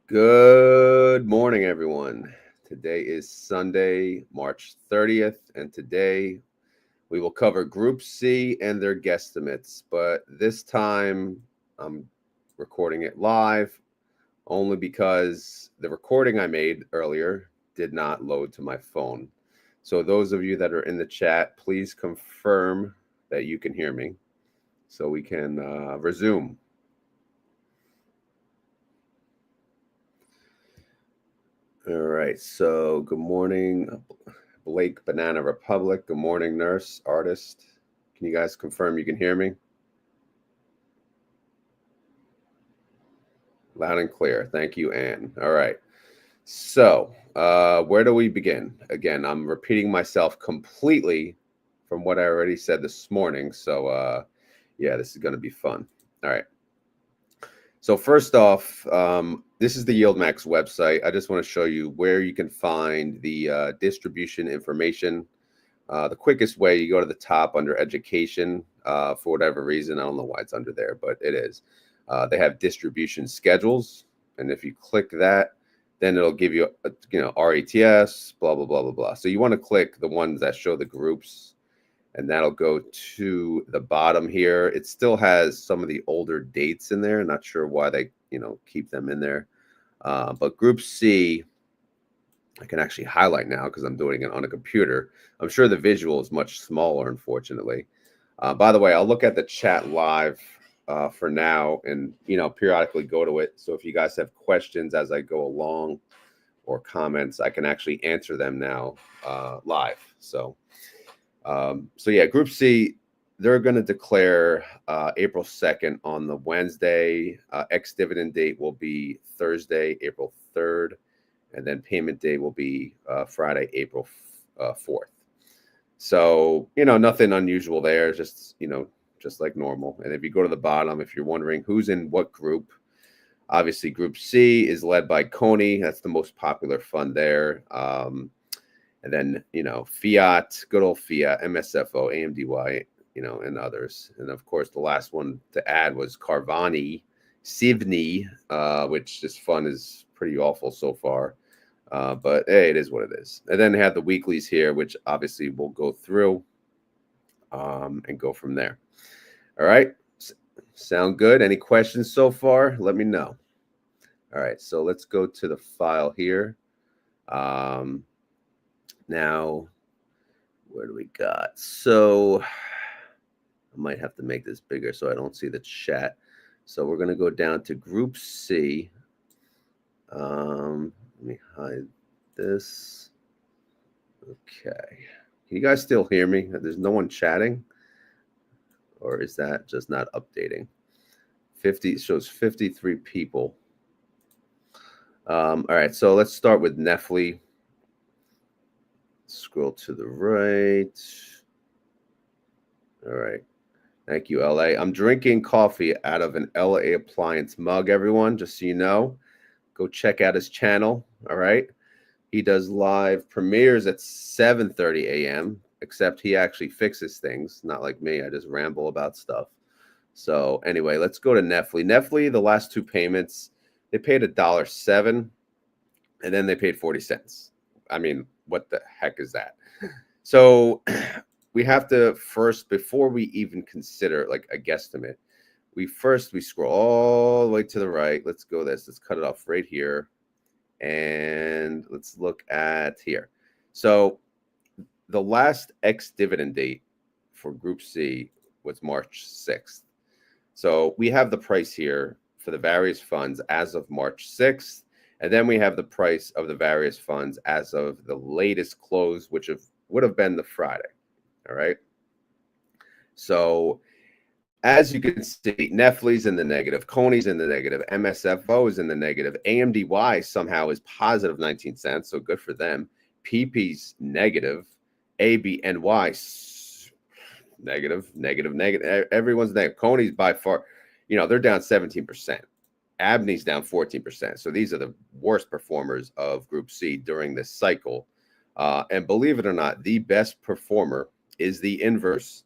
Good morning, everyone. Today is Sunday, March 30th, and today we will cover Group C and their guesstimates. But this time I'm recording it live only because the recording I made earlier did not load to my phone. So, those of you that are in the chat, please confirm that you can hear me so we can resume. All right. So, good morning, Blake Banana Republic. Good morning, nurse, artist. Can you guys confirm you can hear me? Loud and clear. Thank you, Anne. All right. So, where do we begin? Again, I'm repeating myself completely from what I already said this morning. So, yeah, this is going to be fun. All right. So first off, this is the YieldMax website. I just want to show you where you can find the distribution information. The quickest way, you go to the top under education. For whatever reason, I don't know why it's under there, but it is. They have distribution schedules, and if you click that, then it'll give you, RATS, blah blah blah blah blah. So you want to click the ones that show the groups, and that'll go to the bottom here. It still has some of the older dates in there. Not sure why they, keep them in there. But Group C, I can actually highlight now because I'm doing it on a computer. I'm sure the visual is much smaller, unfortunately. By the way, I'll look at the chat live for now and, periodically go to it. So if you guys have questions as I go along or comments, I can actually answer them now live. So yeah, Group C, they're going to declare April 2nd on the Wednesday. Ex-dividend date will be Thursday, April 3rd. And then payment day will be Friday, April 4th. So, nothing unusual there, just like normal. And if you go to the bottom, if you're wondering who's in what group, obviously Group C is led by CONY. That's the most popular fund there. And then, Fiat, good old Fiat, MSFO, AMDY, and others. And of course, the last one to add was Carvani, Sivny, which this fund is pretty awful so far. But hey, it is what it is. And then they have the weeklies here, which obviously we'll go through and go from there. All right. Sound good? Any questions so far? Let me know. All right. So let's go to the file here. Now, where do we got? So I might have to make this bigger so I don't see the chat. So we're going to go down to Group C. Let me hide this. Okay. Can you guys still hear me? There's no one chatting? Or is that just not updating? 50 shows 53 people. All right. So let's start with Nefli. Scroll to the right. All right. Thank you, LA. I'm drinking coffee out of an LA Appliance mug, everyone, just so you know. Go check out his channel. All right. He does live premieres at 7:30 a.m., except he actually fixes things, not like me. I just ramble about stuff. So anyway, let's go to Nefli. Nefli, the last two payments, they paid $1.07, and then they paid 40 cents. I mean, what the heck is that? So we have to first, before we even consider like a guesstimate, we scroll all the way to the right. Let's go this. Let's cut it off right here. And let's look at here. So the last ex-dividend date for Group C was March 6th. So we have the price here for the various funds as of March 6th. And then we have the price of the various funds as of the latest close, which would have been the Friday. All right. So as you can see, Nefli's in the negative, CONY's in the negative, MSFO is in the negative, AMDY somehow is positive 19 cents, so good for them. PYPY's negative, ABNY negative. Everyone's negative. CONY's by far, they're down 17%. AMDY's down 14%. So these are the worst performers of Group C during this cycle. And believe it or not, the best performer is the inverse.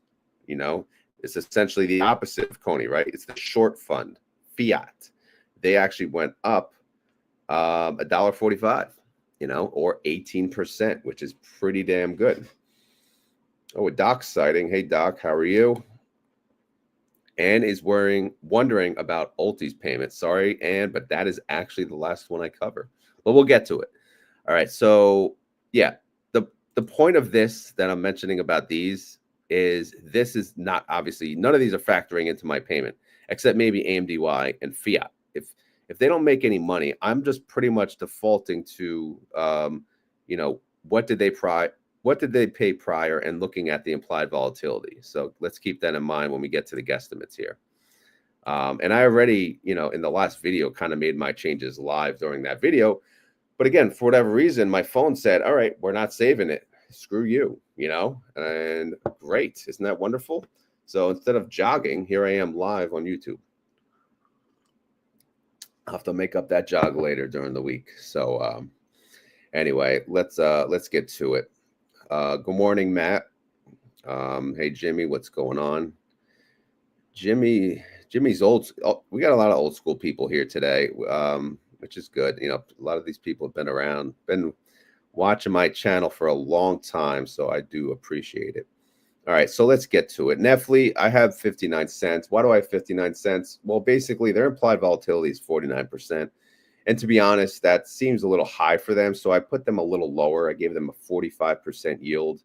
It's essentially the opposite of CONY, right? It's the short fund, Fiat. They actually went up $1.45, or 18%, which is pretty damn good. Oh, Doc's sighting. Hey, Doc, how are you? Ann is wondering about Ulty's payment. Sorry, Ann, but that is actually the last one I cover. But we'll get to it. All right. So, yeah, the point of this that I'm mentioning about these is this is not obviously none of these are factoring into my payment except maybe AMDY and Fiat. If they don't make any money, I'm just pretty much defaulting to what did they pay prior and looking at the implied volatility. So let's keep that in mind when we get to the guesstimates here. And I already, in the last video kind of made my changes live during that video. But again, for whatever reason, my phone said, all right, we're not saving it. Screw you, and great. Isn't that wonderful? So instead of jogging, here I am live on YouTube. I'll have to make up that jog later during the week. So anyway, let's get to it. Good morning, Matt. Hey, Jimmy, what's going on? Jimmy's old. We got a lot of old school people here today, which is good. A lot of these people have been around, been watching my channel for a long time, so I do appreciate it. All right, so let's get to it. Netflix, I have 59 cents. Why do I have 59 cents? Well, basically, their implied volatility is 49%. And to be honest, that seems a little high for them, so I put them a little lower. I gave them a 45% yield,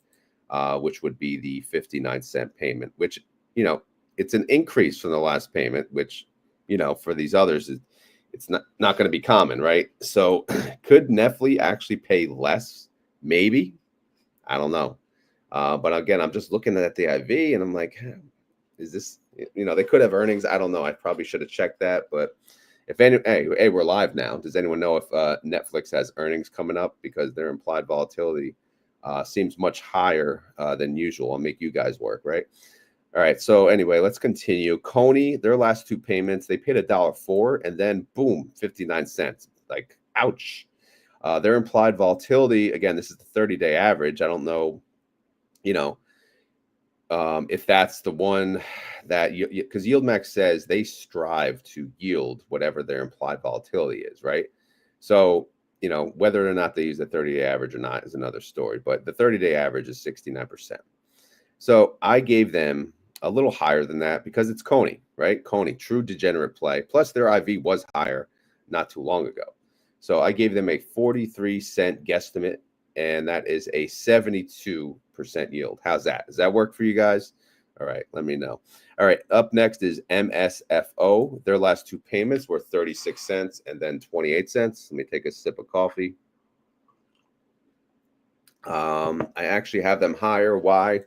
which would be the 59-cent payment, which, it's an increase from the last payment, which, for these others, it's not going to be common, right? So could Netflix actually pay less? Maybe. I don't know. But again, I'm just looking at the IV and I'm like, is this, they could have earnings. I don't know. I probably should have checked that. But if hey, we're live now. Does anyone know if Netflix has earnings coming up? Because their implied volatility seems much higher than usual. I'll make you guys work, right? All right. So anyway, let's continue. CONY, their last two payments, they paid $1.04 and then boom, 59 cents. Like, ouch. Their implied volatility, again, this is the 30-day average. I don't know, if that's the one that because YieldMax says they strive to yield whatever their implied volatility is, right? So, whether or not they use the 30-day average or not is another story. But the 30-day average is 69%. So I gave them a little higher than that because it's CONY, right? CONY, true degenerate play. Plus their IV was higher not too long ago. So I gave them a 43-cent guesstimate, and that is a 72% yield. How's that? Does that work for you guys? All right, let me know. All right, up next is MSFO. Their last two payments were 36 cents and then 28 cents. Let me take a sip of coffee. I actually have them higher. Why?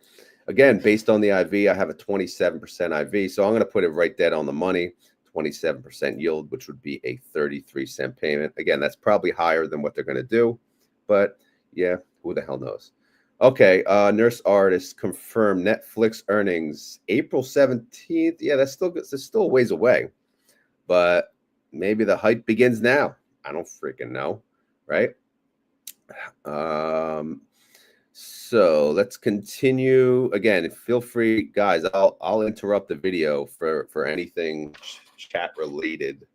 Again, based on the IV, I have a 27% IV. So I'm going to put it right dead on the money, 27% yield, which would be a 33-cent payment. Again, that's probably higher than what they're going to do. But yeah, who the hell knows? Okay, Nurse Artist confirmed Netflix earnings April 17th. Yeah, that's still a ways away. But maybe the hype begins now. I don't freaking know, right? So let's continue. Again, feel free, guys. I'll interrupt the video for anything chat related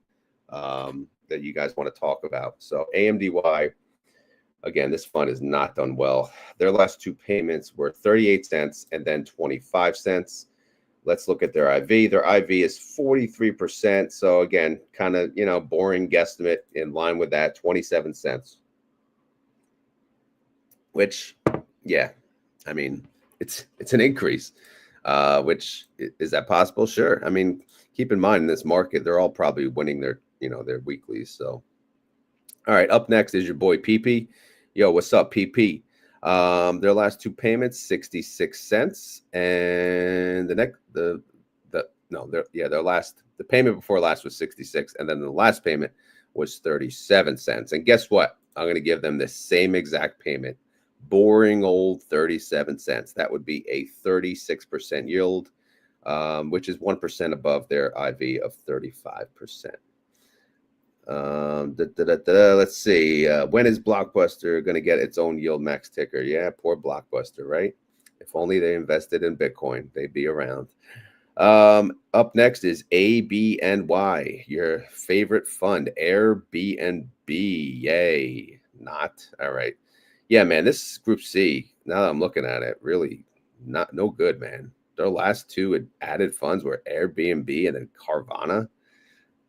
that you guys want to talk about. So AMDY, again, this fund is not done well. Their last two payments were 38 cents and then 25 cents. Let's look at their IV. Their IV is 43%. So again, kind of, boring guesstimate in line with that, 27 cents. Which, yeah, I mean, it's an increase. Which is that possible? Sure. I mean, keep in mind in this market, they're all probably winning their weeklies. So, all right, up next is your boy PYPY. Yo, what's up, PYPY? Their last two payments, 66 cents, and the payment before last was 66, and then the last payment was 37 cents. And guess what? I'm going to give them the same exact payment. Boring old 37 cents. That would be a 36% yield, which is 1% above their IV of 35%. Let's see. When is Blockbuster going to get its own YieldMax ticker? Yeah, poor Blockbuster, right? If only they invested in Bitcoin, they'd be around. Up next is ABNY, your favorite fund, Airbnb. Yay. Not. All right. Yeah, man, this Group C, now that I'm looking at it, really no good, man. Their last two added funds were Airbnb and then Carvana.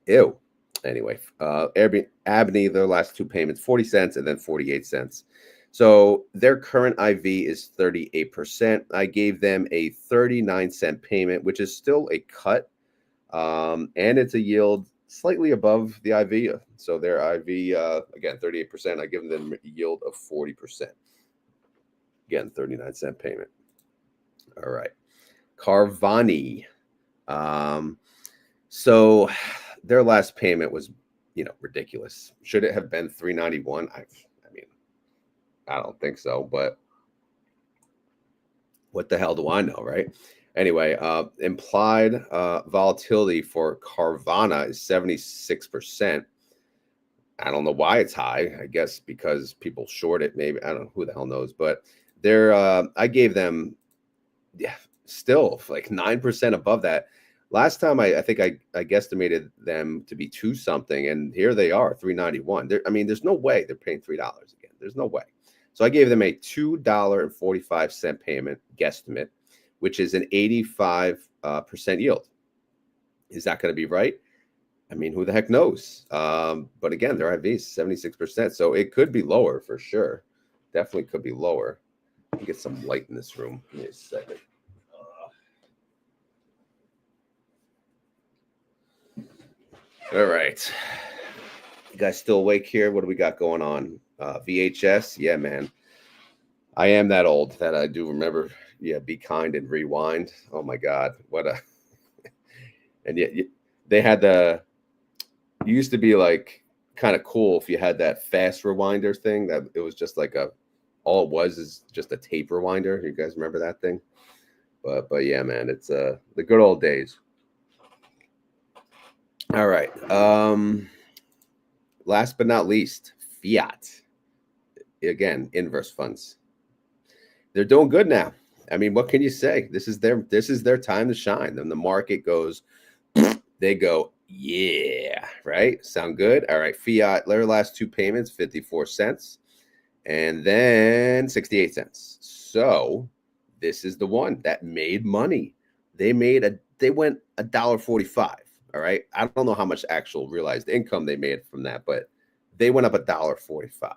Ew. Anyway, Airbnb, AMDY, their last two payments, 40 cents and then 48 cents. So their current IV is 38%. I gave them a 39-cent payment, which is still a cut. And it's a yield slightly above the IV. So their IV, again, 38%. I give them a yield of 40%. Again, 39-cent payment. All right. Carvana. So their last payment was, ridiculous. Should it have been 391? I mean, I don't think so, but what the hell do I know, right? Anyway, implied volatility for Carvana is 76%. I don't know why it's high. I guess because people short it, maybe. I don't know, who the hell knows, but they're I gave them still like 9% above that. Last time I think I guesstimated them to be 2 something, and here they are, 391. I mean, there's no way they're paying $3 again. There's no way. So I gave them a $2.45 payment guesstimate, which is an 85% yield. Is that going to be right? I mean, who the heck knows? But again, their IV is 76%, so it could be lower for sure. Definitely could be lower. Let me get some light in this room. Give me a second. All right. You guys still awake here? What do we got going on? VHS? Yeah, man. I am that old that I do remember. Yeah, Be Kind and Rewind. Oh my God. What a. And yet they had it used to be like kind of cool if you had that fast rewinder thing, that it was just like all it was is just a tape rewinder. You guys remember that thing? But yeah, man, it's the good old days. All right. Last but not least, Fiat. Again, inverse funds. They're doing good now. I mean, what can you say? This is their time to shine. Then the market goes, they go, yeah, right? Sound good? All right. Fiat, their last 2 payments, 54 cents and then 68 cents. So this is the one that made money. They went $1.45. All right. I don't know how much actual realized income they made from that, but they went up $1.45.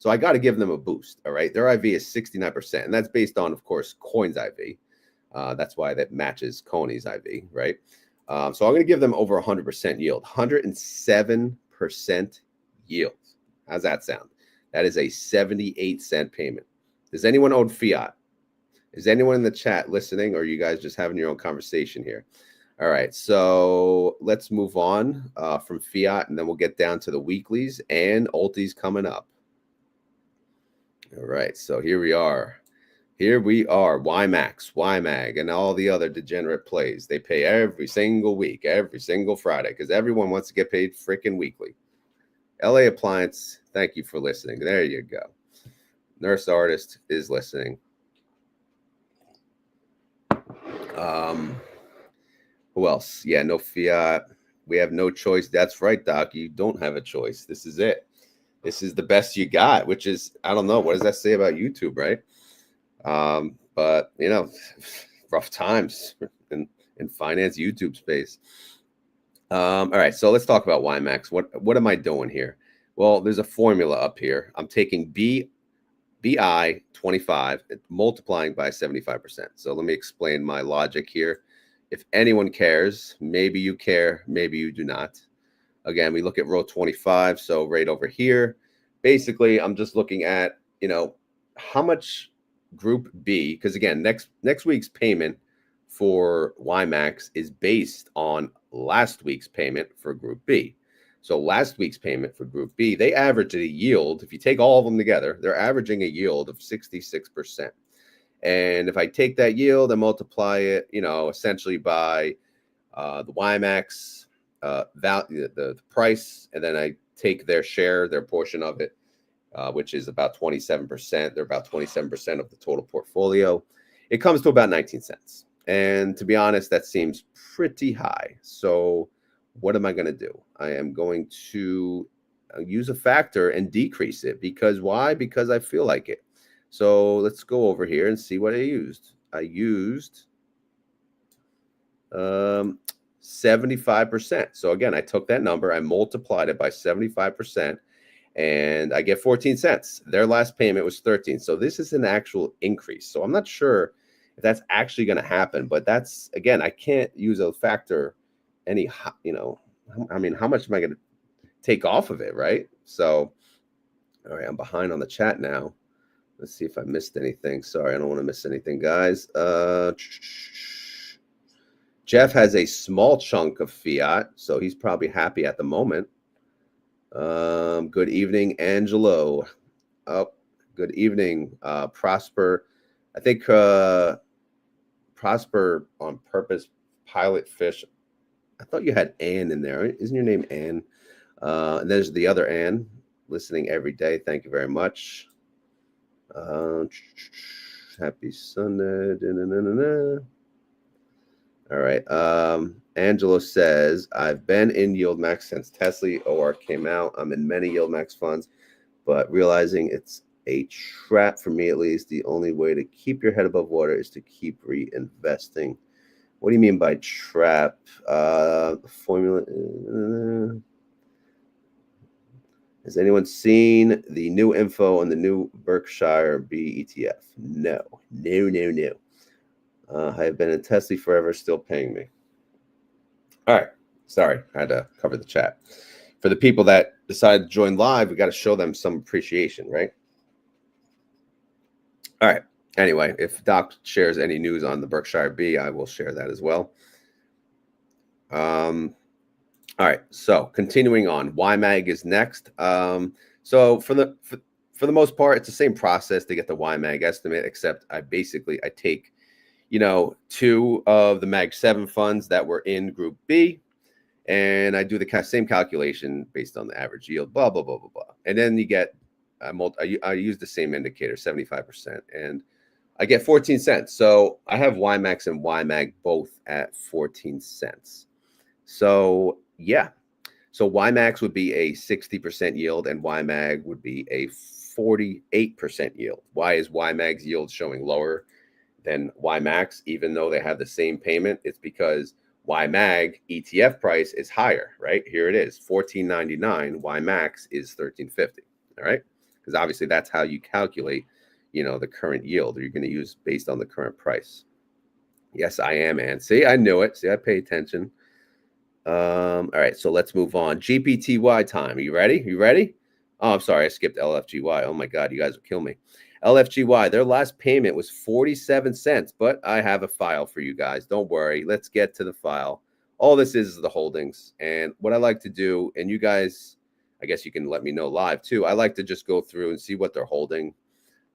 So I got to give them a boost. All right. Their IV is 69%. And that's based on, of course, Coin's IV. That's why that matches CONY's IV, right? So I'm going to give them over 100% yield, 107% yield. How's that sound? That is a 78-cent payment. Does anyone own Fiat? Is anyone in the chat listening, or are you guys just having your own conversation here? All right, so let's move on from Fiat, and then we'll get down to the weeklies and Ulty's coming up. All right, so here we are. Here we are, YMAX, YMAG, and all the other degenerate plays. They pay every single week, every single Friday, because everyone wants to get paid freaking weekly. LA Appliance, thank you for listening. There you go. Nurse Artist is listening. Who else? Yeah, no Fiat. We have no choice. That's right, Doc. You don't have a choice. This is it. This is the best you got, which is, I don't know. What does that say about YouTube, right? But, rough times in finance YouTube space. All right, so let's talk about YMAX. What am I doing here? Well, there's a formula up here. I'm taking BI 25, multiplying by 75%. So let me explain my logic here. If anyone cares, maybe you care, maybe you do not. Again, we look at row 25, so right over here. Basically, I'm just looking at, how much Group B, because again, next week's payment for YMAX is based on last week's payment for Group B. So last week's payment for Group B, they averaged a yield. If you take all of them together, they're averaging a yield of 66%. And if I take that yield and multiply it, essentially by the YMAX value, the price, and then I take their share, their portion of it, which is about 27%. They're about 27% of the total portfolio. It comes to about 19 cents. And to be honest, that seems pretty high. So what am I going to do? I am going to use a factor and decrease it. Because why? Because I feel like it. So let's go over here and see what I used. I used 75%. So again, I took that number, I multiplied it by 75%, and I get 14 cents. Their last payment was 13. So this is an actual increase. So I'm not sure if that's actually going to happen, but that's, again, I can't use a factor any, you know, I mean, how much am I going to take off of it, right? So, all right, I'm behind on the chat now. Let's see if I missed anything. Sorry, I don't want to miss anything, guys. Jeff has a small chunk of Fiat, so he's probably happy at the moment. Good evening, Angelo. Oh, good evening, Prosper. I think Prosper on purpose, Pilot Fish. I thought you had Ann in there. Isn't your name Ann? And there's the other Ann listening every day. Thank you very much. Happy Sunday. All right. Angelo says, I've been in YieldMax since Tesla OR came out. I'm in many YieldMax funds, but realizing it's a trap for me, at least. The only way to keep your head above water is to keep reinvesting. What do you mean by trap? Formula. Has anyone seen the new info on the new Berkshire B ETF? No. I have been in Tesla forever, still paying me. All right. Sorry, I had to cover the chat. For the people that decide to join live, we got to show them some appreciation, right? All right. Anyway, if Doc shares any news on the Berkshire B, I will share that as well. All right. So continuing on, YMAG is next. So for the most part, it's the same process to get the YMAG estimate, except I take, you know, 2 of the Mag 7 funds that were in Group B, and I do the same calculation based on the average yield, blah, blah, blah, blah, blah. And then you get, I use the same indicator, 75%, and I get 14 cents. So I have YMAX and YMAG both at 14 cents. So yeah, so YMAX would be a 60% yield and YMAG would be a 48% yield. Why is YMAG's yield showing lower than YMAX, even though they have the same payment? It's because YMAG ETF price is higher, right? Here it is, $14.99. YMAX is $13.50. All right, because obviously that's how you calculate, you know, the current yield. You're going to use based on the current price. Yes, I am, and see, I knew it. See, I pay attention. All right, so let's move on. GPTY time. Are you ready? You ready? Oh, I'm sorry, I skipped LFGY. Oh my God, you guys will kill me. LFGY, their last payment was 47 cents, but I have a file for you guys. Don't worry. Let's get to the file. All this is the holdings. And what I like to do, and you guys, I guess you can let me know live too. I like to just go through and see what they're holding.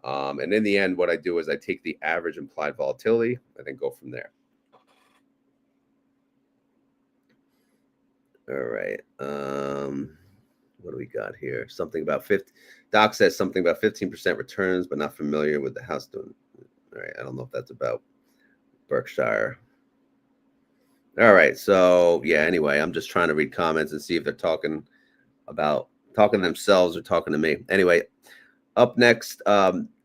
And in the end, what I do is I take the average implied volatility and then go from there. All right. What do we got here? Something about 50. Doc says something about 15% returns, but not familiar with the house doing. All right. I don't know if that's about Berkshire. All right. So yeah, anyway, I'm just trying to read comments and see if they're talking themselves or talking to me. Anyway, up next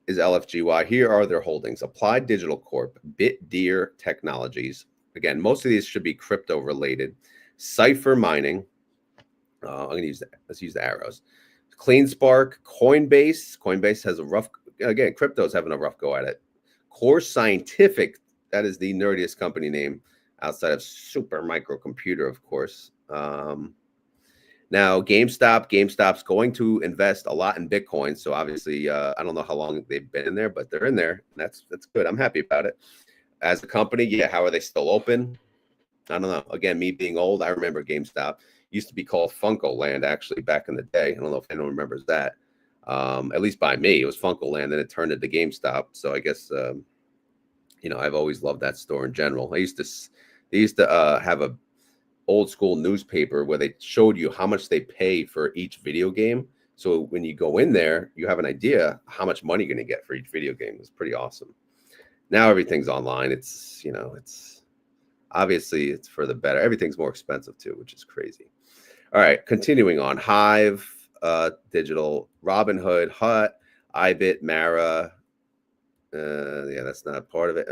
is LFGY. Here are their holdings: Applied Digital Corp, BitDeer Technologies. Again, most of these should be crypto related. Cipher Mining. I'm going to use that. Let's use the arrows. CleanSpark, Coinbase. Coinbase has a rough, again, crypto's having a rough go at it. Core Scientific. That is the nerdiest company name outside of Super Microcomputer, of course. Now, GameStop's going to invest a lot in Bitcoin. So obviously, I don't know how long they've been in there, but they're in there. That's good. I'm happy about it. As a company, yeah, how are they still open? I don't know. Again, me being old, I remember GameStop used to be called Funko Land, actually, back in the day. I don't know if anyone remembers that. At least by me, it was Funko Land, then it turned into GameStop. So I guess, you know, I've always loved that store in general. They used to have a old school newspaper where they showed you how much they pay for each video game. So when you go in there, you have an idea how much money you're going to get for each video game. It's pretty awesome. Now everything's online. It's, you know, it's obviously it's for the better. Everything's more expensive too, which is crazy. All right, continuing on. Hive, Digital, Robinhood, Hut, iBit, Mara. Yeah, that's not part of it.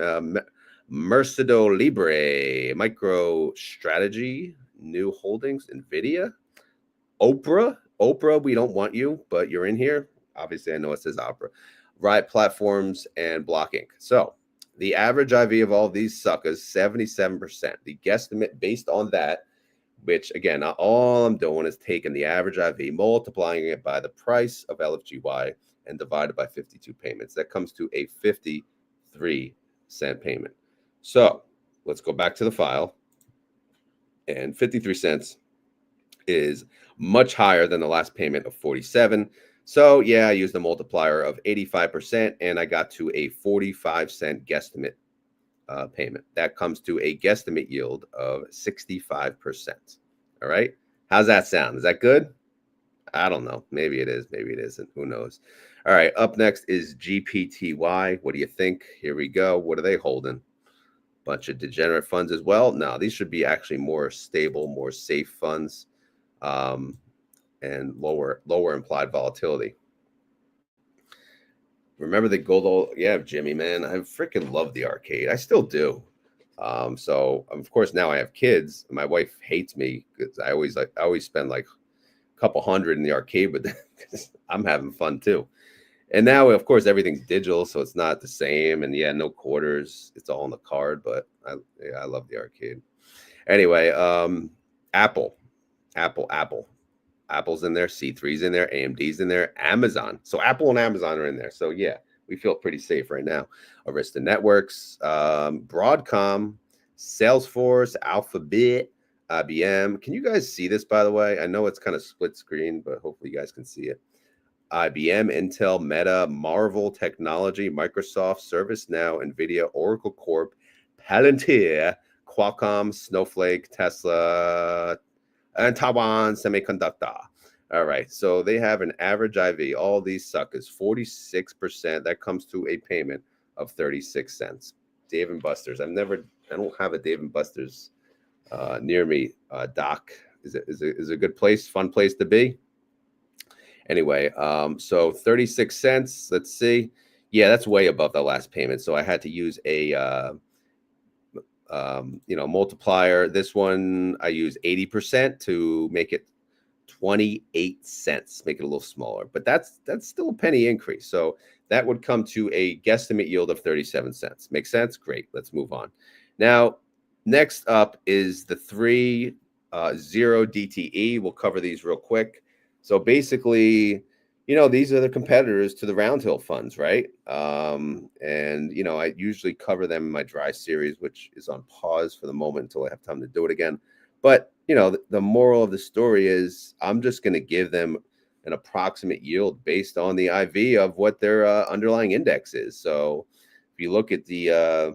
Mercado Libre, MicroStrategy, New Holdings, Nvidia, Oprah, we don't want you, but you're in here. Obviously, I know it says Opera. Riot Platforms and Block Inc. So the average IV of all these suckers, 77%. The guesstimate based on that, which again, all I'm doing is taking the average IV, multiplying it by the price of LFGY, and divided by 52 payments. That comes to a 53-cent payment. So let's go back to the file. And 53 cents is much higher than the last payment of 47. So yeah, I used a multiplier of 85%, and I got to a 45-cent guesstimate payment. That comes to a guesstimate yield of 65%. All right. How's that sound? Is that good? I don't know. Maybe it is. Maybe it isn't. Who knows? All right. Up next is GPTY. What do you think? Here we go. What are they holding? Bunch of degenerate funds as well. No, these should be actually more stable, more safe funds, and lower implied volatility. Remember the gold? Yeah, Jimmy, man, I freaking love the arcade. I still do. So of course now I have kids. My wife hates me because I always spend like a couple hundred in the arcade, but I'm having fun too. And now, of course, everything's digital, so it's not the same. And yeah, no quarters; it's all on the card. But I love the arcade. Anyway, Apple. Apple's in there, C3's in there, AMD's in there, Amazon. So Apple and Amazon are in there. So yeah, we feel pretty safe right now. Arista Networks, Broadcom, Salesforce, Alphabet, IBM. Can you guys see this, by the way? I know it's kind of split screen, but hopefully you guys can see it. IBM, Intel, Meta, Marvel Technology, Microsoft, ServiceNow, NVIDIA, Oracle Corp, Palantir, Qualcomm, Snowflake, Tesla, and Taiwan Semiconductor. All right, so they have an average IV. All these suckers, 46%. That comes to a payment of 36 cents. Dave and Buster's. I don't have a Dave and Buster's near me. Doc, is a good place, fun place to be. Anyway, so 36 cents. Let's see. Yeah, that's way above the last payment. So I had to use a multiplier. This one I use 80% to make it 28 cents, make it a little smaller, but that's still a penny increase. So that would come to a guesstimate yield of 37 cents. Make sense? Great. Let's move on. Now, next up is the 3-0 DTE. We'll cover these real quick. So basically, these are the competitors to the Roundhill funds, right? And, I usually cover them in my dry series, which is on pause for the moment until I have time to do it again. But, the moral of the story is I'm just going to give them an approximate yield based on the IV of what their underlying index is. So if you look at the,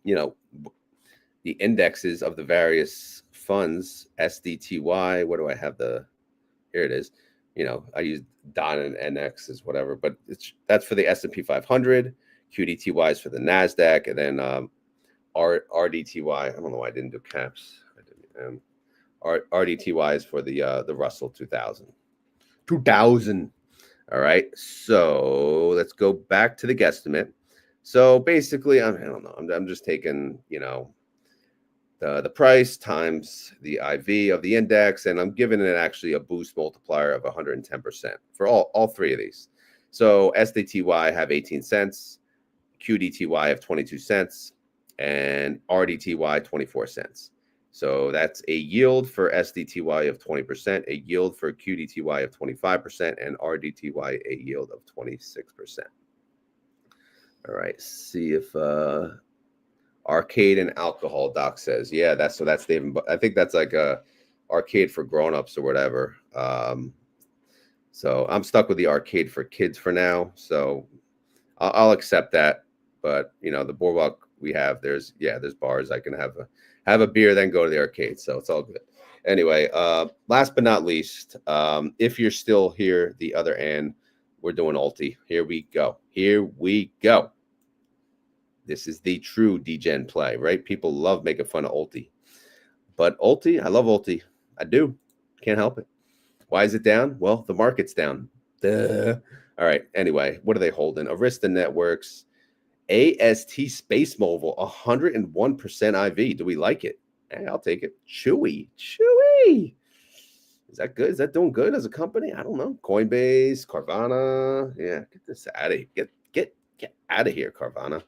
the indexes of the various funds, SDTY, what do I have here it is. I use DON and NX as whatever, but that's for the S&P 500. QDTY is for the NASDAQ, and then RDTY. I don't know why I didn't do caps. RDTY is for the Russell 2000. 2000. All right. So let's go back to the guesstimate. So basically, I don't know. I'm just taking the price times the IV of the index, and I'm giving it actually a boost multiplier of 110% for all three of these. So SDTY have 18 cents, QDTY have 22 cents, and RDTY 24 cents. So that's a yield for SDTY of 20%, a yield for QDTY of 25%, and RDTY a yield of 26%. All right, see if arcade and alcohol, Doc says. Yeah, that's David. I think that's like a arcade for grown-ups or whatever. So I'm stuck with the arcade for kids for now. So I'll accept that. But the boardwalk we have, there's bars. I can have a beer, then go to the arcade. So it's all good. Anyway, last but not least, if you're still here, the other end, we're doing Ulty. Here we go. This is the true degen play, right? People love making fun of Ulty. But Ulty, I love Ulty. I do. Can't help it. Why is it down? Well, the market's down. Duh. All right. Anyway, what are they holding? Arista Networks, AST Space Mobile, 101% IV. Do we like it? Hey, I'll take it. Chewy. Is that good? Is that doing good as a company? I don't know. Coinbase, Carvana. Yeah, get this out of here. Get out of here, Carvana.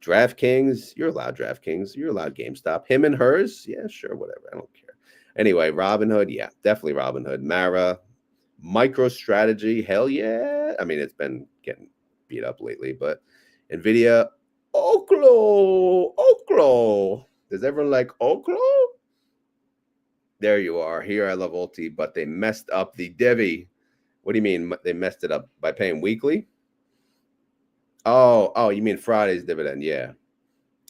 DraftKings. You're allowed DraftKings. You're allowed GameStop. Him and hers. Yeah, sure, whatever. I don't care. Anyway, Robinhood. Yeah, definitely Robinhood. Mara. MicroStrategy. Hell yeah. I mean, it's been getting beat up lately, but NVIDIA. Oklo. Does everyone like Oklo? There you are. Here I love Ulti, but they messed up the divvy. What do you mean they messed it up by paying weekly? Oh, you mean Friday's dividend? Yeah.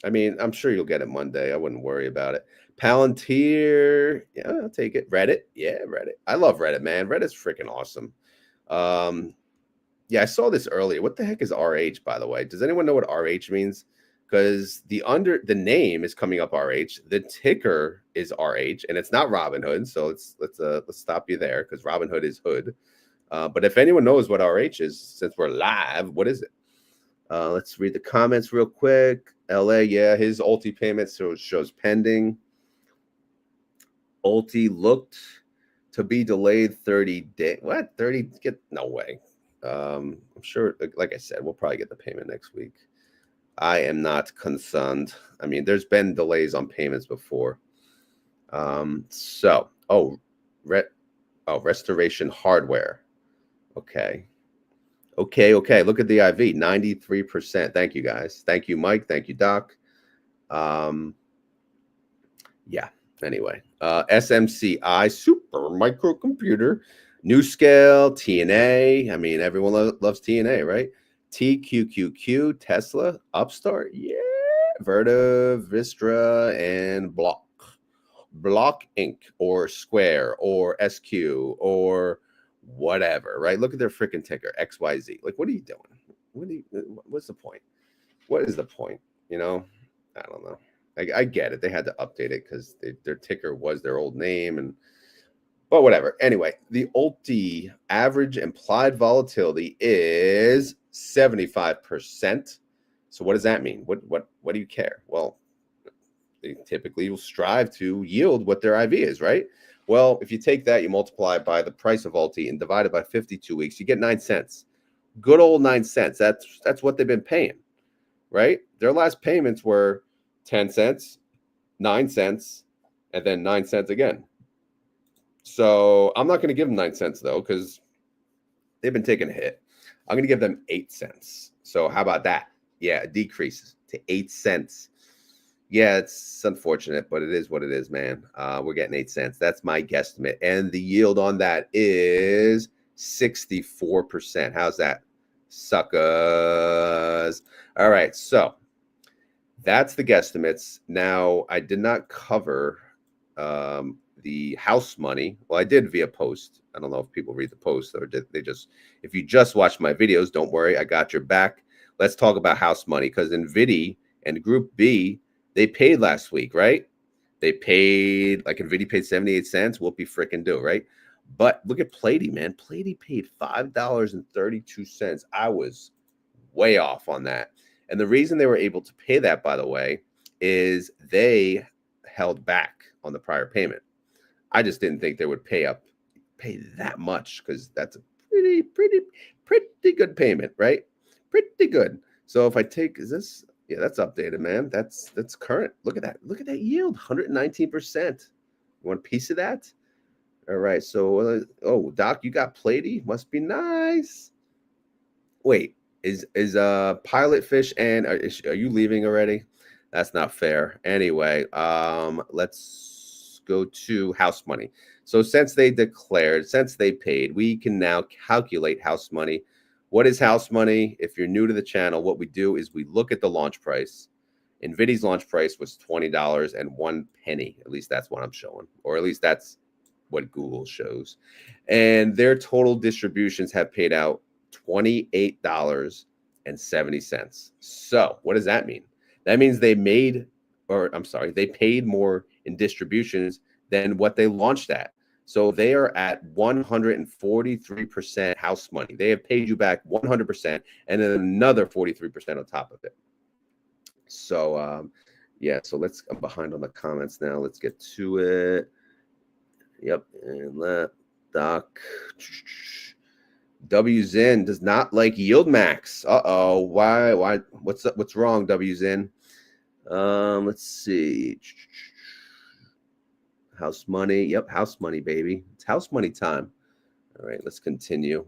I mean, I'm sure you'll get it Monday. I wouldn't worry about it. Palantir, yeah, I'll take it. Reddit, yeah, Reddit. I love Reddit, man. Reddit's freaking awesome. Yeah, I saw this earlier. What the heck is RH, by the way? Does anyone know what RH means? Because the name is coming up RH, the ticker is RH, and it's not Robinhood. So let's stop you there because Robinhood is Hood. But if anyone knows what RH is, since we're live, what is it? Let's read the comments real quick. LA, yeah, his Ulti payment shows pending. Ulti looked to be delayed 30 days. What? 30? No way. I'm sure, like I said, we'll probably get the payment next week. I am not concerned. I mean, there's been delays on payments before. Restoration Hardware. Okay. Look at the IV, 93%. Thank you, guys. Thank you, Mike. Thank you, Doc. Yeah. Anyway, SMCI, super microcomputer, New Scale, TNA. I mean, everyone loves TNA, right? TQQQ, Tesla, Upstart, yeah, Vertiv, Vistra, and Block Inc. or Square or SQ or whatever, right? Look at their freaking ticker, XYZ. Like, what are you doing? What's the point? What is the point? You know, I don't know. I get it. They had to update it because their ticker was their old name, but whatever. Anyway, the Ulti average implied volatility is 75%. So what does that mean? What do you care? Well, they typically will strive to yield what their IV is, right? Well, if you take that, you multiply it by the price of Ulti and divide it by 52 weeks, you get 9 cents. Good old 9 cents. That's what they've been paying, right? Their last payments were 10 cents, 9 cents, and then 9 cents again. So I'm not going to give them 9 cents, though, because they've been taking a hit. I'm going to give them 8 cents. So how about that? Yeah, it decreases to 8 cents. Yeah, it's unfortunate, but it is what it is, man. We're getting 8 cents. That's my guesstimate. And the yield on that is 64%. How's that? Suckers. All right, so that's the guesstimates. Now, I did not cover the house money. Well, I did via post. I don't know if people read the post or did they just, if you just watch my videos, don't worry, I got your back. Let's talk about house money because NVIDIA and Group B, they paid last week, right? They paid, like NVIDIA paid 78 cents. Whoopie freaking do, right? But look at Platy, man. Platy paid $5.32. I was way off on that. And the reason they were able to pay that, by the way, is they held back on the prior payment. I just didn't think they would pay that much because that's a pretty good payment, right? Pretty good. So if I take, yeah, that's updated, man. That's current. Look at that. Look at that yield, 119%. You want a piece of that? All right. So, Doc, you got Platy? Must be nice. Wait, is Pilot Fish and are you leaving already? That's not fair. Anyway, let's go to house money. So since they paid, we can now calculate house money. What is house money? If you're new to the channel, what we do is we look at the launch price. NVIDIA's launch price was $20.01. At least that's what I'm showing, or at least that's what Google shows. And their total distributions have paid out $28.70. So what does that mean? That means they made, or I'm sorry, they paid more in distributions than what they launched at. So they are at 143% house money. They have paid you back 100% and then another 43% on top of it. So, yeah, so I'm behind on the comments now. Let's get to it. Yep, and let Doc. WZin does not like YieldMax. Uh-oh. Why? What's up? What's wrong, WZin? Let's see. House money. Yep, house money, baby. It's house money time. All right, let's continue.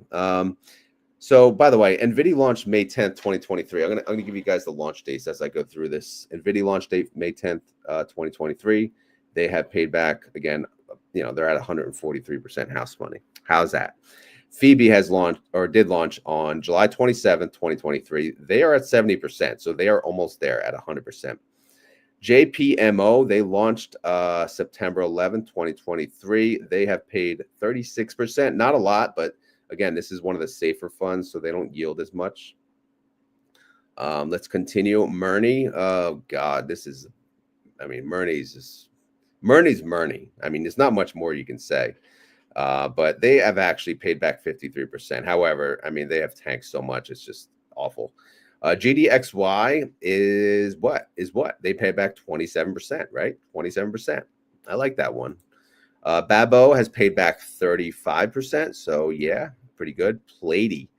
So by the way, NVIDIA launched May 10th, 2023. I'm gonna give you guys the launch dates as I go through this. NVIDIA launch date May 10th, 2023. They have paid back again. You know, they're at 143% house money. How's that? Phoebe has launched or did launch on July 27th, 2023. They are at 70%, so they are almost there at 100%. JPMO, they launched September 11th, 2023. They have paid 36%. Not a lot, but again, this is one of the safer funds, so they don't yield as much. Let's continue. Murney. Oh, God, this is, I mean, Murney's Murney. I mean, there's not much more you can say. But they have actually paid back 53%. However, I mean, they have tanked so much. It's just awful. GDXY is what? They pay back 27%, right? 27%. I like that one. Babo has paid back 35%. So, yeah, pretty good. Platy.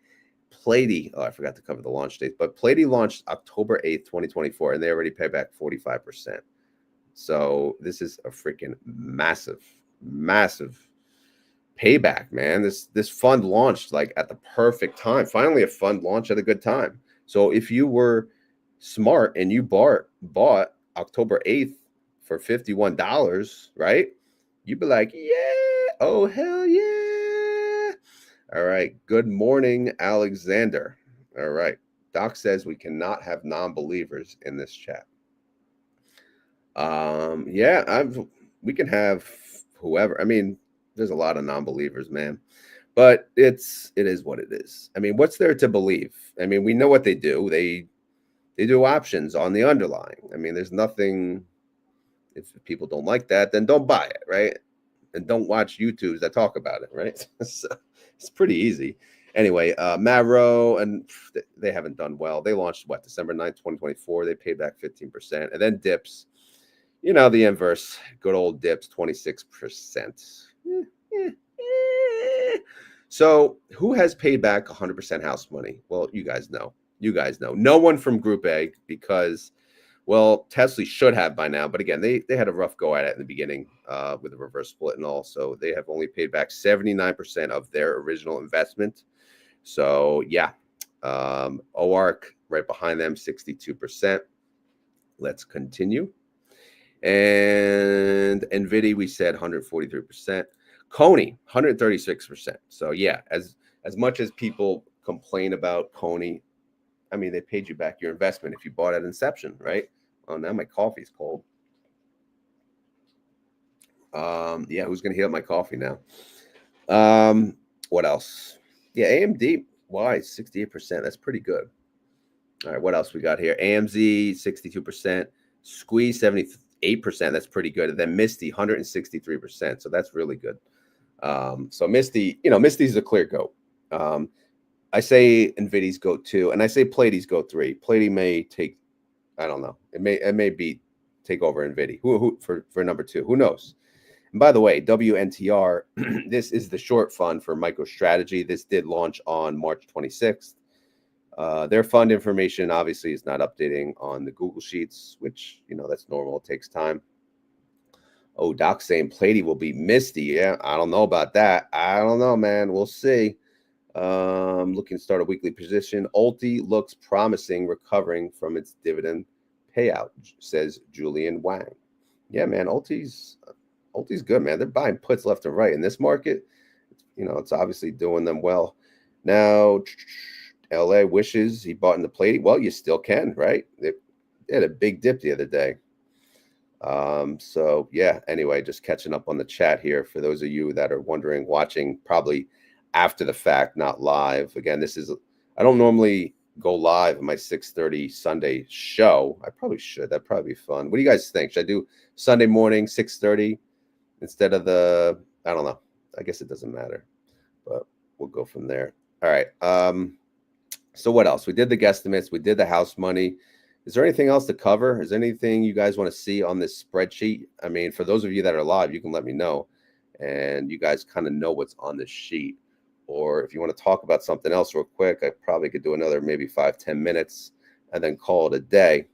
Oh, I forgot to cover the launch date. But Platy launched October 8th, 2024, and they already paid back 45%. So this is a freaking massive payback, man. This fund launched like at the perfect time. Finally, a fund launched at a good time. So if you were smart and you bought October 8th for $51, right? You'd be like, yeah, oh hell yeah. All right. Good morning, Alexander. All right. Doc says we cannot have non-believers in this chat. Yeah, we can have whoever. I mean, there's a lot of non-believers, man. But it is what it is. I mean, what's there to believe? I mean, we know what they do. They do options on the underlying. I mean, there's nothing. If people don't like that, then don't buy it, right? And don't watch YouTubes that talk about it, right? So it's pretty easy. Anyway, Mavro, and they haven't done well. They launched what, December 9th, 2024. They paid back 15%. And then dips. You know, the inverse, good old dips, 26%. So who has paid back 100% house money? Well, you guys know. No one from Group A because, well, Tesla should have by now. But again, they had a rough go at it in the beginning with the reverse split and all. So they have only paid back 79% of their original investment. So, yeah, OARC right behind them, 62%. Let's continue. And NVIDIA, we said 143%. CONY, 136%. So yeah, as much as people complain about CONY, I mean, they paid you back your investment if you bought at inception, right? Oh, now my coffee's cold. Yeah, who's gonna heat up my coffee now? What else? Yeah, AMD, why 68%? That's pretty good. All right, what else we got here? AMZ, 62%. Squeeze, 78%. That's pretty good. And then Misty, 163%. So that's really good. So Misty, Misty's a clear GOAT. I say NVIDIA's GOAT 2, and I say Platy's GOAT 3. Platy may take, I don't know. It may take over NVIDIA. Who for number 2? Who knows? And by the way, WNTR, this is the short fund for MicroStrategy. This did launch on March 26th. Their fund information obviously is not updating on the Google Sheets, which, that's normal. It takes time. Oh, Doc saying Platy will be Misty. Yeah, I don't know about that. I don't know, man. We'll see. Looking to start a weekly position. Ulty looks promising, recovering from its dividend payout, says Julian Wang. Yeah, man, Ulty's good, man. They're buying puts left and right in this market. It's obviously doing them well. Now, LA wishes he bought in the Platy. Well, you still can, right? They had a big dip the other day. So yeah, anyway, just catching up on the chat here for those of you that are wondering, watching probably after the fact, not live. Again, I don't normally go live in my 6:30 Sunday show. I probably should. That'd probably be fun. What do you guys think? Should I do Sunday morning 6:30 instead of the? I don't know. I guess it doesn't matter, but we'll go from there. All right. So what else? We did the guesstimates. We did the house money. Is there anything else to cover? Is there anything you guys want to see on this spreadsheet? I mean, for those of you that are live, you can let me know, and you guys kind of know what's on this sheet. Or if you want to talk about something else real quick, I probably could do another maybe 5-10 minutes and then call it a day.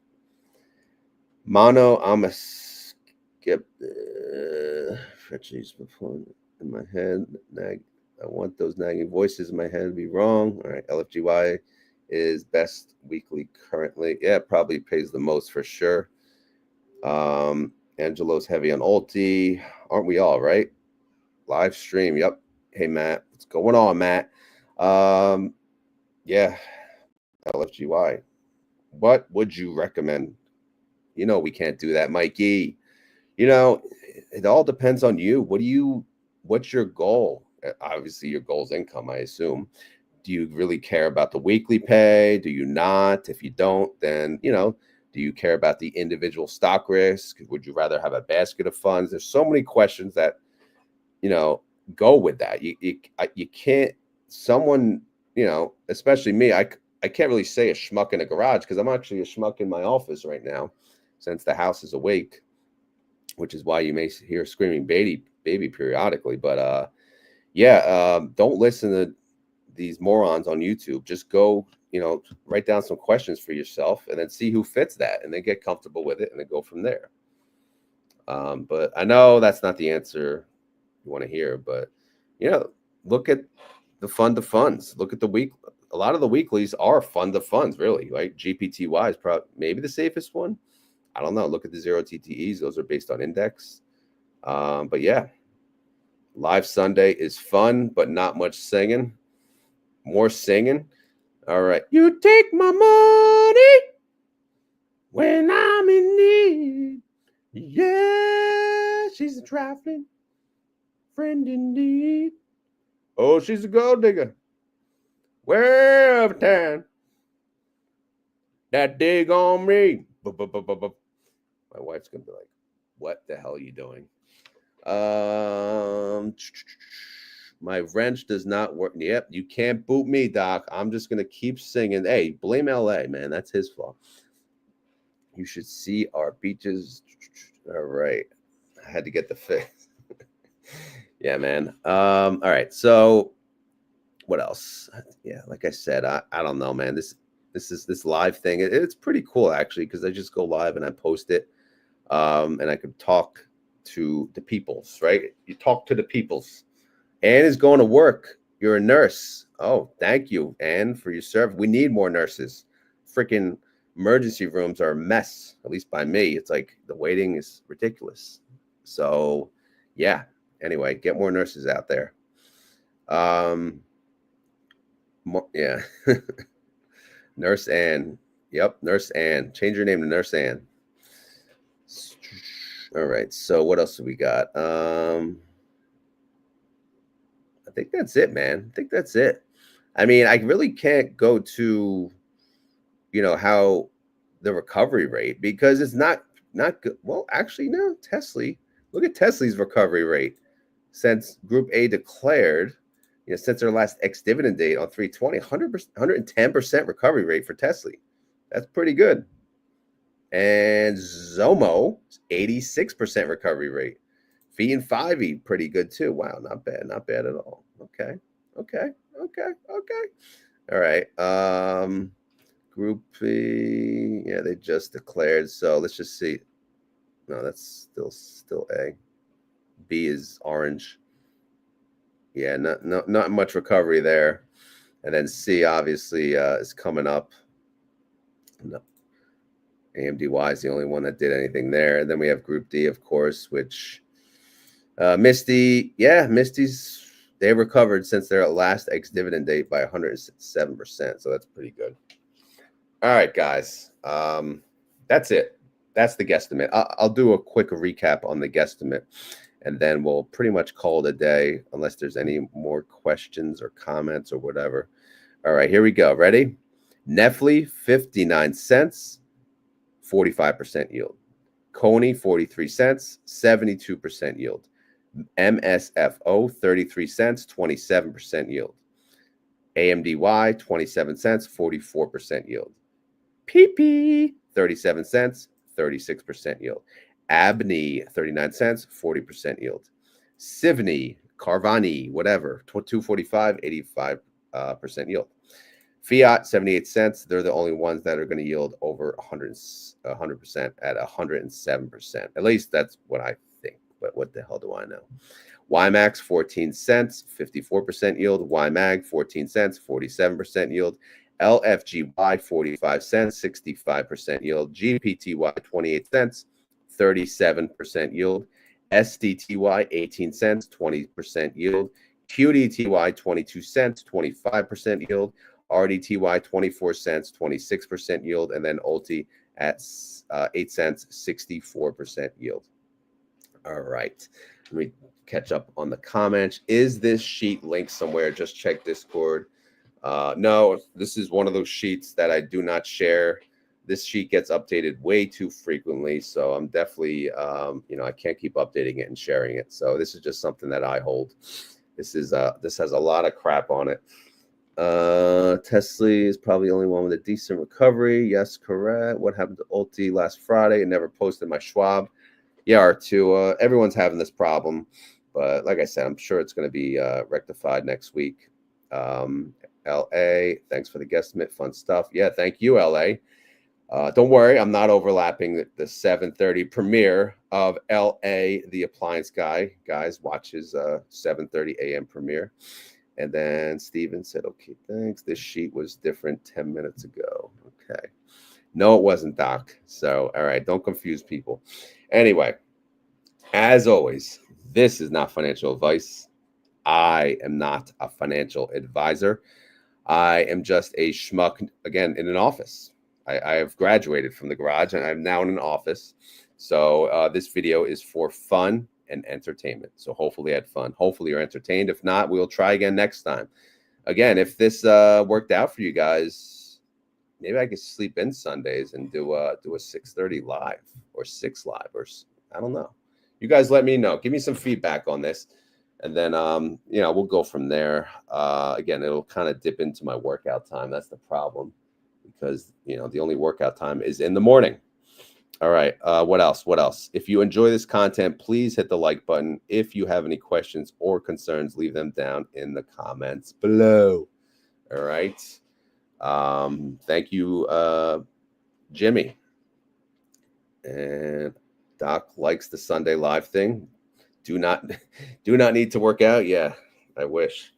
Mono, I'm a skip. Frenchies in my head. Nag. I want those nagging voices in my head to be wrong. All right, LFGY is best weekly currently. Yeah, probably pays the most for sure. Angelo's heavy on Ulty. Aren't we all, right? Live stream. Yep. Hey, Matt. What's going on, Matt? Yeah. LFGY. What would you recommend? You know we can't do that, Mikey. You know, it all depends on you. What's your goal? Obviously, your goal is income, I assume. Do you really care about the weekly pay? Do you not? If you don't, then, you know, do you care about the individual stock risk? Would you rather have a basket of funds? There's so many questions that, you know, go with that. You can't, someone, you know, especially me, I can't really say a schmuck in a garage because I'm actually a schmuck in my office right now since the house is awake, which is why you may hear screaming baby periodically. But don't listen to these morons on YouTube. Just go, you know, write down some questions for yourself and then see who fits that and then get comfortable with it and then go from there. But I know that's not the answer you want to hear, but, you know, look at the fund of funds. Look at the week. A lot of the weeklies are fund of funds, really, right? GPTY is probably maybe the safest one. I don't know. Look at the 0 TTEs. Those are based on index. But yeah, live Sunday is fun, but not much singing. More singing. All right. You take my money when I'm in need. Yeah, she's a trifling friend indeed. Oh, she's a gold digger. Where of town that dig on me. My wife's gonna be like, "What the hell are you doing?" My wrench does not work. Yep, you can't boot me, Doc. I'm just gonna keep singing. Hey, blame LA, man. That's his fault. You should see our beaches. All right, I had to get the fix. Yeah, man. All right. So, what else? Yeah, like I said, I don't know, man. This live thing. It's pretty cool actually because I just go live and I post it, and I could talk to the peoples. Right? You talk to the peoples. Anne is going to work. You're a nurse. Oh, thank you, Anne, for your service. We need more nurses. Freaking emergency rooms are a mess, at least by me. It's like the waiting is ridiculous. So, yeah. Anyway, get more nurses out there. Yeah. Nurse Anne. Yep, Nurse Anne. Change your name to Nurse Anne. All right. So what else do we got? I think that's it, man. I think that's it. I mean, I really can't go to, you know, how the recovery rate because it's not good. Well, actually, no. Tesla. Look at Tesla's recovery rate since Group A declared. You know, since their last ex-dividend date on 3/20, 100%, 110% recovery rate for Tesla. That's pretty good. And Zomo, 86% recovery rate. Fiat and PYPY, pretty good too. Wow, not bad at all. Okay. All right. Group B, yeah, they just declared. So let's just see. No, that's still A. B is orange. Yeah, not much recovery there. And then C obviously is coming up. No. AMDY is the only one that did anything there. And then we have Group D, of course, which Misty, yeah, Misty's, they recovered since their last ex-dividend date by 107%. So that's pretty good. All right, guys. That's it. That's the guesstimate. I'll do a quick recap on the guesstimate. And then we'll pretty much call it a day unless there's any more questions or comments or whatever. All right, here we go. Ready? Nefli, 59 cents, 45% yield. CONY, 43 cents, 72% yield. MSFO, 33 cents, 27% yield. AMDY, 27 cents, 44% yield. PYPY, 37 cents, 36% yield. AMDY, 39 cents, 40% yield. CONY, Carvani, whatever, 245, 85% yield. Fiat, 78 cents. They're the only ones that are going to yield over 100% at 107%. At least that's what I think. But what the hell do I know? YMAX, 14 cents, 54% yield. YMAG, 14 cents, 47% yield. LFGY, 45 cents, 65% yield. GPTY, 28 cents, 37% yield. SDTY, 18 cents, 20% yield. QDTY, 22 cents, 25% yield. RDTY, 24 cents, 26% yield. And then Ulty at 8 cents, 64% yield. All right. Let me catch up on the comments. Is this sheet linked somewhere? Just check Discord. No, this is one of those sheets that I do not share. This sheet gets updated way too frequently, so I'm definitely, I can't keep updating it and sharing it. So this is just something that I hold. This has a lot of crap on it. Tesla is probably the only one with a decent recovery. Yes, correct. What happened to Ulty last Friday? It never posted my Schwab. Yeah, R2. Everyone's having this problem, but like I said, I'm sure it's going to be rectified next week. LA, thanks for the guesstimate. Fun stuff. Yeah, thank you, LA. Don't worry, I'm not overlapping the 7:30 premiere of LA, the appliance guy. Guys, watch his 7:30 a.m. premiere. And then Steven said, okay, thanks. This sheet was different 10 minutes ago. Okay. No, it wasn't, Doc. So, all right, don't confuse people. Anyway, as always, this is not financial advice. I am not a financial advisor. I am just a schmuck, again, in an office. I have graduated from the garage, and I'm now in an office. So this video is for fun and entertainment. So hopefully you had fun. Hopefully you're entertained. If not, we'll try again next time. Again, if this worked out for you guys, maybe I could sleep in Sundays and do a 6:30 live or 6 live, or I don't know. You guys let me know. Give me some feedback on this. And then, we'll go from there. Again, it'll kind of dip into my workout time. That's the problem, because, the only workout time is in the morning. All right. What else? What else? If you enjoy this content, please hit the like button. If you have any questions or concerns, leave them down in the comments below. All right. Thank you, Jimmy. And Doc likes the Sunday live thing. Do not need to work out. Yeah, I wish.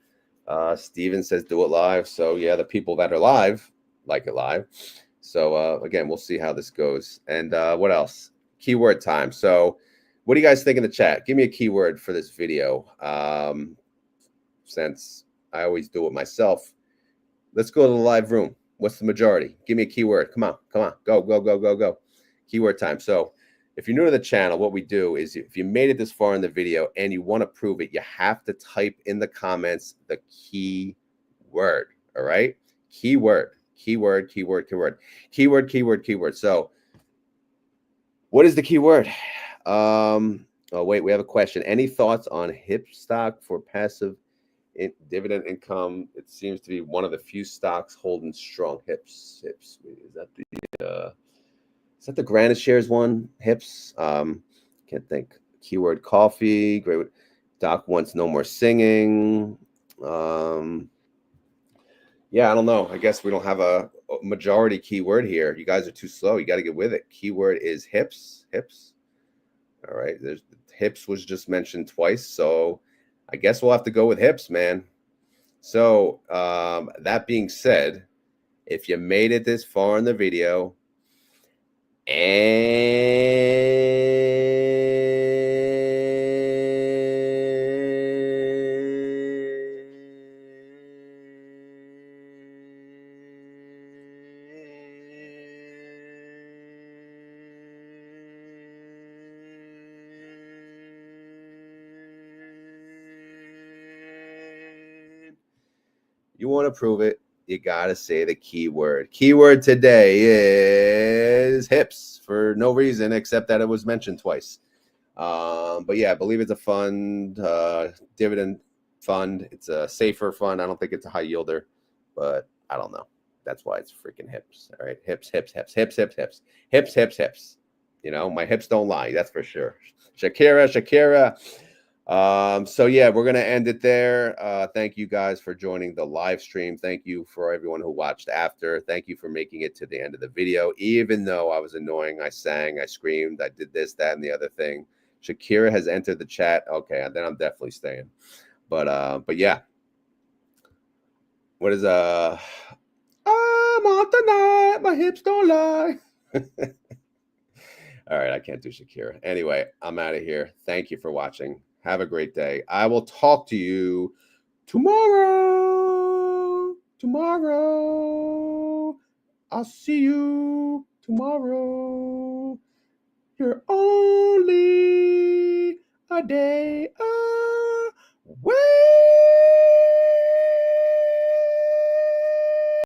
Steven says do it live. So yeah, the people that are live like it live. So again, we'll see how this goes. And what else? Keyword time. So what do you guys think in the chat? Give me a keyword for this video. Since I always do it myself, let's go to the live room. What's the majority? Give me a keyword. Come on. Go. Keyword time. So if you're new to the channel, what we do is, if you made it this far in the video and you want to prove it, you have to type in the comments the keyword. All right? Keyword. So what is the keyword? Oh, wait, we have a question. Any thoughts on HIP stock for passive dividend income? It seems to be one of the few stocks holding strong. HIPs. Is that the Granite Shares one? HIPs. Can't think. Keyword coffee. Great. Doc wants no more singing. Yeah, I don't know. I guess we don't have a majority keyword here. You guys are too slow. You got to get with it. Keyword is hips. All right. There's hips was just mentioned twice. So I guess we'll have to go with hips, man. So that being said, if you made it this far in the video you want to prove it, you gotta say the keyword. Keyword today is hips for no reason except that it was mentioned twice. But yeah, I believe it's a fund, dividend fund. It's a safer fund. I don't think it's a high yielder, but I don't know. That's why it's freaking hips. All right, hips, hips, hips, hips, hips, hips, hips, hips, hips. You know, my hips don't lie. That's for sure. Shakira, Shakira. So yeah, we're gonna end it there. Thank you guys for joining the live stream. Thank you for everyone who watched after. Thank you for making it to the end of the video. Even though I was annoying, I sang, I screamed, I did this, that, and the other thing. Shakira has entered the chat. Okay, then I'm definitely staying. But yeah. What is I'm on tonight. My hips don't lie. All right, I can't do Shakira. Anyway, I'm out of here. Thank you for watching. Have a great day. I will talk to you tomorrow. Tomorrow. I'll see you tomorrow. You're only a day